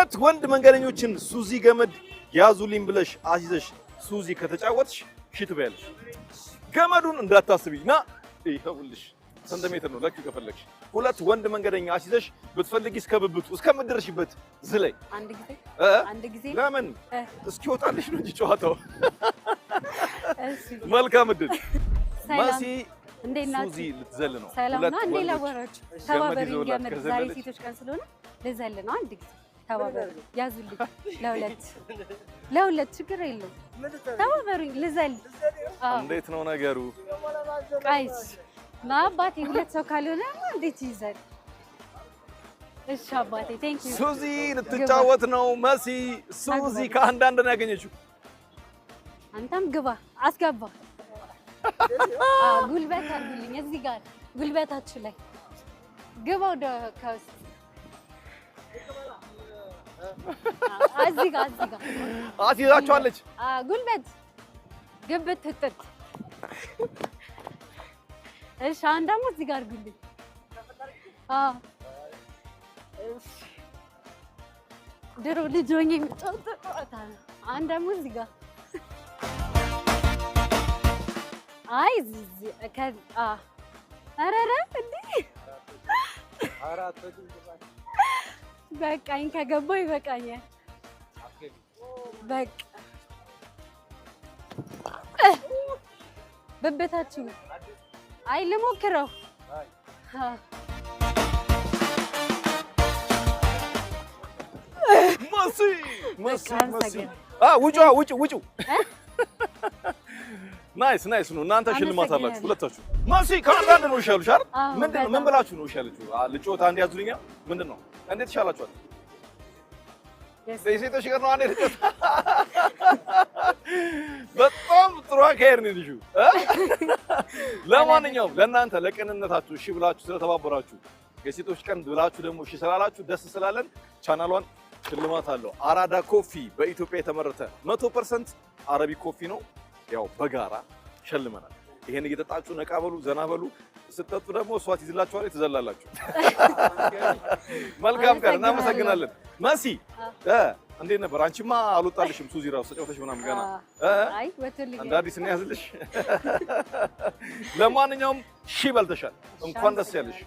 ሁለት ወንድ መንገደኞችን ሱዚ ገመድ ያዙልኝ ብለሽ አዚዘሽ ሱዚ ከተጫወትሽ ሺ ትበያለሽ። ገመዱን እንዳታስቢና ይኸውልሽ ሰንቲሜትር ነው ለኪ ከፈለግሽ። ሁለት ወንድ መንገደኛ አሲዘሽ ብትፈልጊ እስከብብቱ እስከምትደርሽበት ዝለይ። አንድ ጊዜ ለምን እስኪወጣልሽ ነው እንጂ ጨዋታው። እሺ መልካም እድል። መሲ ሱዚ ልትዘል ነው። ሁለት ወንድ ለወራችሁ ተባበሩኝ። ገመድ ዛሬ ሴቶች ቀን ስለሆነ ልዘል ነው። አንድ ጊዜ ተባበሩ ያዙልኝ። ለሁለት ችግር የለውም። ተባበሩኝ ልዘል። እንዴት ነው ነገሩ? ቃይስ ማባቴ ሁለት ሰው ካልሆነ እንዴት ይዘል? እሺ አባቴ ቴንክ ዩ። ሱዚ ልትጫወት ነው መሲ። ሱዚ ከአንዳንድ ነው ያገኘችው። አንተም ግባ አስገባ። ጉልበት አድርግልኝ እዚህ ጋር ጉልበታችሁ ላይ ግባ። ወደ ከውስጥ እዚህ ጋር አስይዛችኋለች። ጉልበት ግብት ትጥጥ። እሺ አንድ ደግሞ እዚህ ጋር አድርጉልኝ። ድሮ ልጅ ሆኜ የምጫወተው ጨዋታ ነው። አንድ ደግሞ እዚህ ጋር አይ ኧረ እንዴ በቃኝ። ከገባሁ ይበቃኛል። በቃ በበታችሁ አይ ልሞክረው። መሲ ውጪ ናይስ ነው። እናንተ ሽልማት አላችሁ ሁለታችሁ። መሲ ከአንዳንድ ነው ይሻሉሽ አይደል? ምንድነው ምን ብላችሁ ነው ይሻላችሁ? ልጮታ አንድ ያዙልኛ። ምንድነው እንዴት ይሻላችኋል? ሴቶች ጋር ነው አንዴ ልጮታ። በጣም ጥሩ አካሄድ ነው ልጁ። ለማንኛውም ለእናንተ ለቅንነታችሁ እሺ ብላችሁ ስለተባበራችሁ የሴቶች ቀን ብላችሁ ደግሞ እሺ ስላላችሁ ደስ ስላለን ቻናሏን ሽልማት አለው። አራዳ ኮፊ በኢትዮጵያ የተመረተ 100% አረቢ ኮፊ ነው። ያው በጋራ ሸልመናል። ይሄን እየጠጣችሁ ነቃ በሉ ዘና በሉ። ስትጠጡ ደግሞ እሷ ትይዝላችኋለች ትዘላላችሁ። መልካም ቀን። እናመሰግናለን። መሲ እንዴት ነበር? አንቺማ አልወጣልሽም ሱዚ ራሱ ተጫውተሽ ምናምን ገና አይ ወጥልኝ እንደ አዲስ ነው ያዝልሽ። ለማንኛውም ሺ በልተሻል። እንኳን ደስ ያለሽ።